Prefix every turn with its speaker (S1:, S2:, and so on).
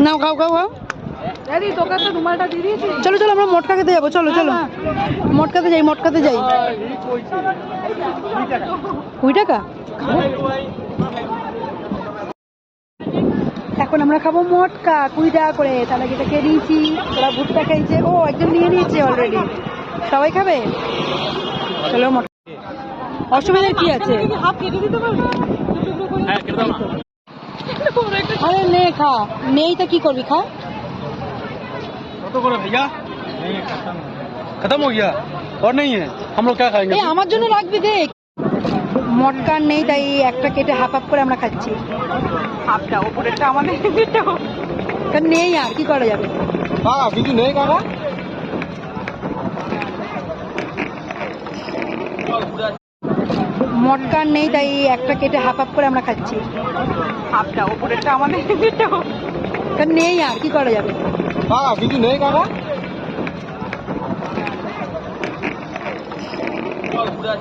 S1: নাও খাও খাও খাও। চলো চলো আমরা মটকা খেতে যাবো, চলো চলো মটকাতে যাই, মটকাতে যাই। 20 টাকা এখন আমরা খাবো মটকা 20 টাকা করে। তাহলে যেটা খেয়ে নিয়েছি, ওরা ভুট্টা খেয়েছে, ও একজন নিয়ে নিয়েছে অলরেডি। সবাই খাবে, চলো অসুবিধার কি আছে? আরে নে খা, নেই তো কি করবি, খা।
S2: भैया खत्म हो गया और नहीं है, हम लोग क्या खाएंगे?
S1: আমার জন্য রাখবি, দেখ মটকা নেই তাই একটা কেটে হাফ হাফ করে আমরা খাচ্ছি। হাফটা উপরেরটা আমাদের, নেই আর কি করা যাবে।
S2: हाँ बिजू नहीं खाना।
S1: মটকা নেই তাই একটা কেটে হাফ হাফ করে আমরা খাচ্ছি। হাফটা উপরেরটা আমাদের, নেই আর কি করা যাবে।
S2: हाँ बिजू नहीं खाना।